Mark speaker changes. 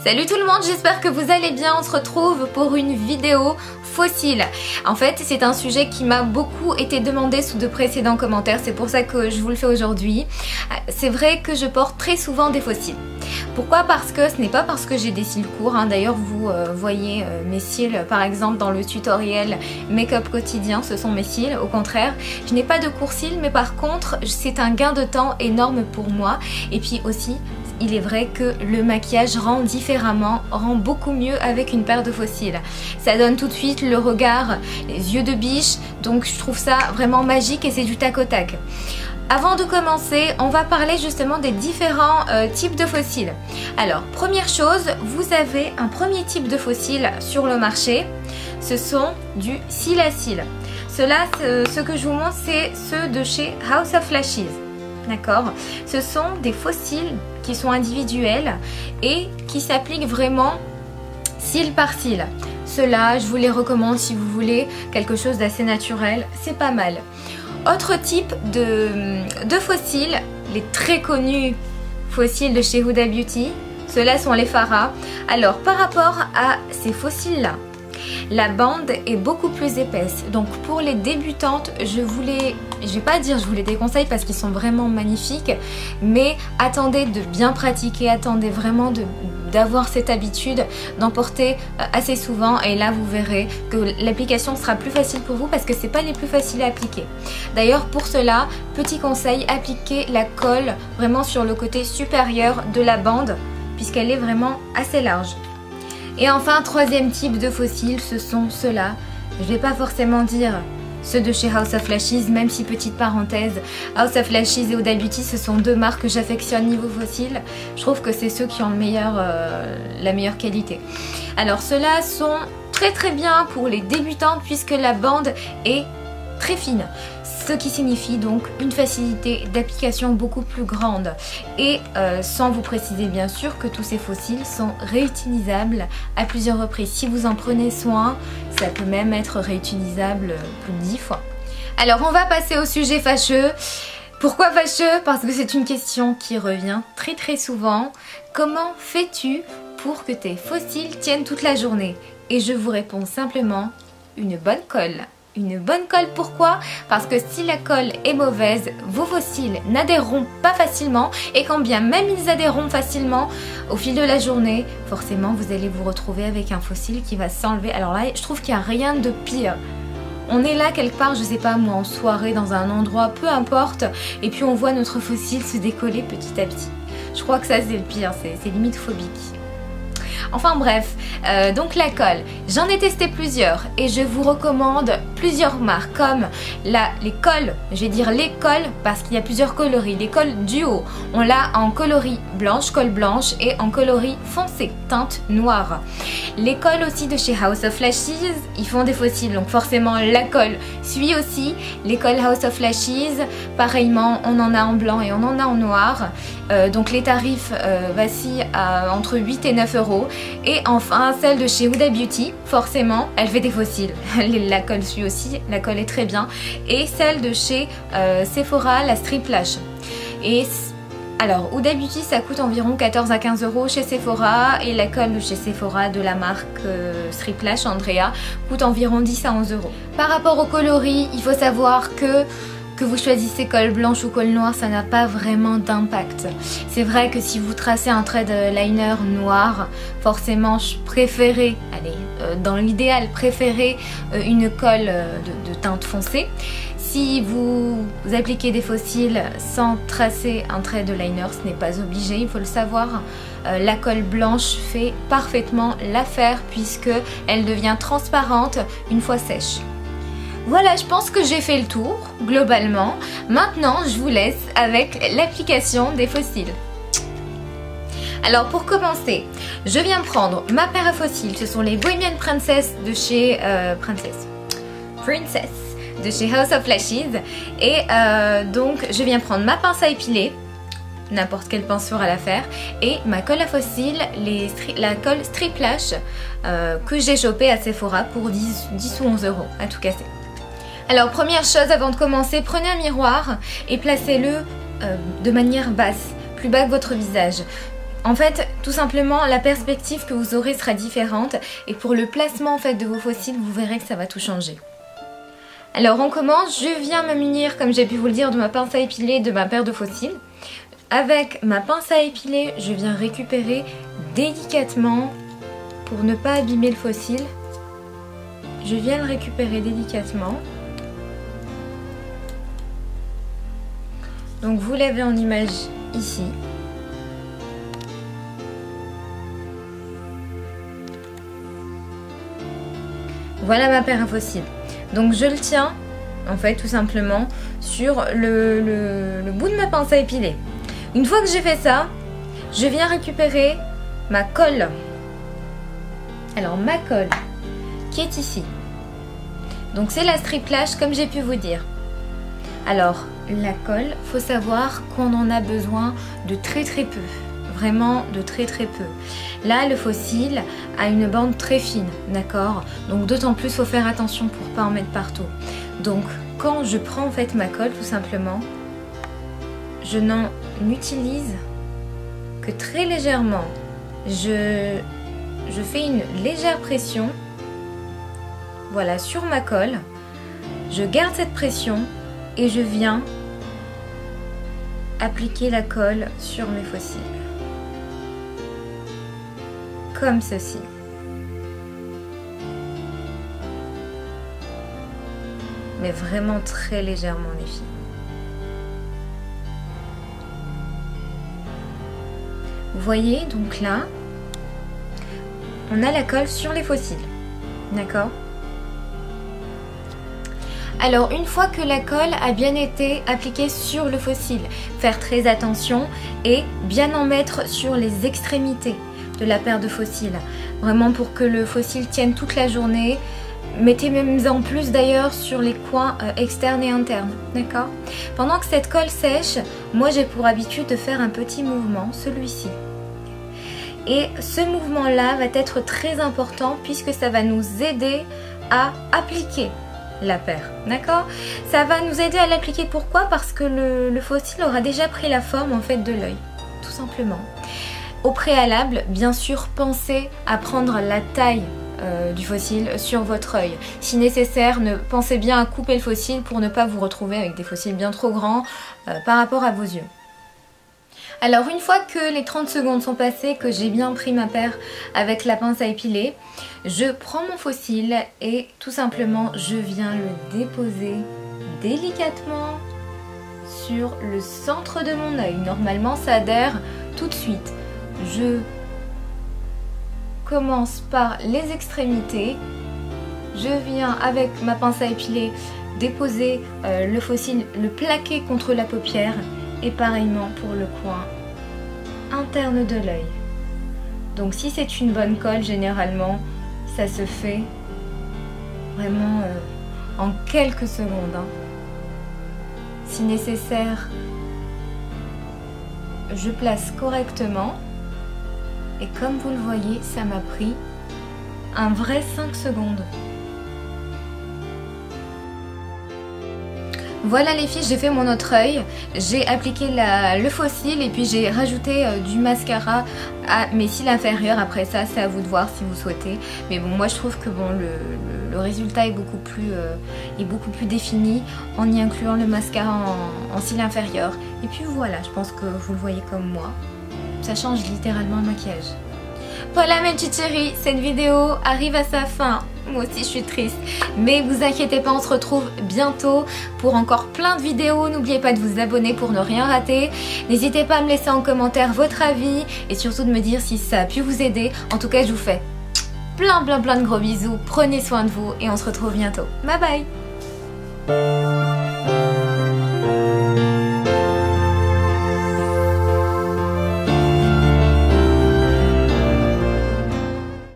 Speaker 1: Salut tout le monde, j'espère que vous allez bien. On se retrouve pour une vidéo fossile. En fait, c'est un sujet qui m'a beaucoup été demandé sous de précédents commentaires, c'est pour ça que je vous le fais aujourd'hui. C'est vrai que je porte très souvent des fossiles. Pourquoi? Parce que ce n'est pas parce que j'ai des cils courts, hein. D'ailleurs vous voyez mes cils par exemple dans le tutoriel make-up quotidien, ce sont mes cils, au contraire. Je n'ai pas de courts cils, mais par contre c'est un gain de temps énorme pour moi. Et puis aussi, il est vrai que le maquillage rend différemment, rend beaucoup mieux avec une paire de faux cils. Ça donne tout de suite le regard, les yeux de biche, donc je trouve ça vraiment magique et c'est du tac au tac. Avant de commencer, on va parler justement des différents types de faux cils. Alors, première chose, vous avez un premier type de faux cils sur le marché, ce sont du cils à cils. Cela, ce que je vous montre, c'est ceux de chez House of Lashes. D'accord? Ce sont des faux cils qui sont individuels et qui s'appliquent vraiment cil par cil. Ceux-là, je vous les recommande si vous voulez quelque chose d'assez naturel, c'est pas mal. Autre type de faux cils, les très connus faux cils de chez Huda Beauty, ceux-là sont les Farah. Alors par rapport à ces faux cils-là, la bande est beaucoup plus épaisse. Donc pour les débutantes, je vais pas dire je vous les déconseille parce qu'ils sont vraiment magnifiques, mais attendez de bien pratiquer, attendez vraiment d'avoir cette habitude d'en porter assez souvent et là vous verrez que l'application sera plus facile pour vous parce que c'est pas les plus faciles à appliquer. D'ailleurs pour cela, petit conseil, appliquez la colle vraiment sur le côté supérieur de la bande puisqu'elle est vraiment assez large. Et enfin, troisième type de faux cils, ce sont ceux-là. Je vais pas forcément dire ceux de chez House of Lashes, même si petite parenthèse, House of Lashes et Huda Beauty, ce sont deux marques que j'affectionne niveau faux cils. Je trouve que c'est ceux qui ont la meilleure qualité. Alors ceux-là sont très bien pour les débutants puisque la bande est très fine. Ce qui signifie donc une facilité d'application beaucoup plus grande et sans vous préciser bien sûr que tous ces faux cils sont réutilisables à plusieurs reprises. Si vous en prenez soin, ça peut même être réutilisable plus de 10 fois. Alors on va passer au sujet fâcheux. Pourquoi fâcheux? Parce que c'est une question qui revient très souvent. Comment fais-tu pour que tes faux cils tiennent toute la journée? Et je vous réponds simplement, une bonne colle. Une bonne colle, pourquoi? Parce que si la colle est mauvaise, vos faux cils n'adhéreront pas facilement et quand bien même ils adhéreront facilement, au fil de la journée, forcément vous allez vous retrouver avec un faux cil qui va s'enlever. Alors là, je trouve qu'il n'y a rien de pire. On est là quelque part, je sais pas moi, en soirée, dans un endroit, peu importe, et puis on voit notre faux cil se décoller petit à petit. Je crois que ça c'est le pire, c'est limite phobique. Enfin bref, donc la colle, j'en ai testé plusieurs et je vous recommande plusieurs marques comme les colles, je vais dire les colles parce qu'il y a plusieurs coloris. Les colles duo, on l'a en coloris blanche, colle blanche et en coloris foncé, teinte noire. Les colles aussi de chez House of Lashes, ils font des faux cils donc forcément la colle suit aussi. Les colles House of Lashes, pareillement on en a en blanc et on en a en noir. Donc les tarifs vacillent entre 8 et 9 euros. Et enfin celle de chez Huda Beauty, forcément elle fait des faux cils, la colle suit aussi, la colle est très bien. Et celle de chez Sephora, la Strip Lash. Et alors Huda Beauty ça coûte environ 14 à 15 euros chez Sephora et la colle de chez Sephora de la marque Strip Lash Andrea coûte environ 10 à 11 euros. Par rapport au coloris, il faut savoir que vous choisissez colle blanche ou colle noire, ça n'a pas vraiment d'impact. C'est vrai que si vous tracez un trait de liner noir, forcément je préférais, dans l'idéal, préférer une colle de teinte foncée. Si vous appliquez des faux cils sans tracer un trait de liner, ce n'est pas obligé, il faut le savoir. La colle blanche fait parfaitement l'affaire puisque elle devient transparente une fois sèche. Voilà, je pense que j'ai fait le tour, globalement. Maintenant, je vous laisse avec l'application des faux cils. Alors, pour commencer, je viens prendre ma paire à faux cils. Ce sont les Bohemian Princess de chez... Princess de chez House of Lashes. Et donc, je viens prendre ma pince à épiler. N'importe quelle pince fera l'affaire. Et ma colle à faux cils, la colle Strip Lash que j'ai chopée à Sephora pour 10 ou 11 euros à tout casser. Alors première chose avant de commencer, prenez un miroir et placez-le de manière basse, plus bas que votre visage. En fait, tout simplement, la perspective que vous aurez sera différente et pour le placement en fait de vos fossiles, vous verrez que ça va tout changer. Alors on commence, je viens me munir, comme j'ai pu vous le dire, de ma pince à épiler, de ma paire de fossiles. Avec ma pince à épiler, je viens récupérer délicatement, pour ne pas abîmer le fossile, je viens le récupérer délicatement. Donc vous l'avez en image ici. Voilà ma paire à fossiles. Donc je le tiens, en fait, tout simplement, sur le bout de ma pince à épiler. Une fois que j'ai fait ça, je viens récupérer ma colle. Alors ma colle, qui est ici. Donc c'est la strip lash, comme j'ai pu vous dire. Alors, la colle, faut savoir qu'on en a besoin de très peu. Vraiment de très peu. Là, le fossile a une bande très fine, d'accord? Donc d'autant plus, faut faire attention pour pas en mettre partout. Donc quand je prends en fait ma colle, tout simplement, je n'en utilise que très légèrement. Je fais une légère pression, voilà, sur ma colle. Je garde cette pression et je viens appliquer la colle sur mes fossiles. Comme ceci. Mais vraiment très légèrement, les filles. Vous voyez, donc là, on a la colle sur les fossiles. D'accord? Alors, une fois que la colle a bien été appliquée sur le fossile, faire très attention et bien en mettre sur les extrémités de la paire de fossiles. Vraiment pour que le fossile tienne toute la journée. Mettez même en plus d'ailleurs sur les coins externes et internes, d'accord? Pendant que cette colle sèche, moi j'ai pour habitude de faire un petit mouvement, celui-ci. Et ce mouvement-là va être très important puisque ça va nous aider à appliquer la paire, d'accord? Ça va nous aider à l'appliquer, pourquoi? Parce que le fossile aura déjà pris la forme en fait de l'œil, tout simplement. Au préalable, bien sûr, pensez à prendre la taille du fossile sur votre œil. Si nécessaire, pensez bien à couper le fossile pour ne pas vous retrouver avec des fossiles bien trop grands par rapport à vos yeux. Alors une fois que les 30 secondes sont passées, que j'ai bien pris ma paire avec la pince à épiler, je prends mon fossile et tout simplement je viens le déposer délicatement sur le centre de mon œil. Normalement ça adhère tout de suite. Je commence par les extrémités, je viens avec ma pince à épiler déposer le fossile, le plaquer contre la paupière et pareillement pour le coin interne de l'œil. Donc si c'est une bonne colle, généralement ça se fait vraiment en quelques secondes. Si nécessaire, je place correctement. Et comme vous le voyez, ça m'a pris un vrai 5 secondes. Voilà les filles, j'ai fait mon autre œil, j'ai appliqué le fossile et puis j'ai rajouté du mascara à mes cils inférieurs. Après ça, c'est à vous de voir si vous souhaitez. Mais bon, moi je trouve que bon, le résultat est beaucoup plus défini en y incluant le mascara en cils inférieurs. Et puis voilà, je pense que vous le voyez comme moi. Ça change littéralement le maquillage. Voilà mes petites chéries, cette vidéo arrive à sa fin. Moi aussi je suis triste, mais vous inquiétez pas, on se retrouve bientôt pour encore plein de vidéos. N'oubliez pas de vous abonner pour ne rien rater. N'hésitez pas à me laisser en commentaire votre avis et surtout de me dire si ça a pu vous aider. En tout cas, je vous fais plein de gros bisous. Prenez soin de vous et on se retrouve bientôt. Bye bye.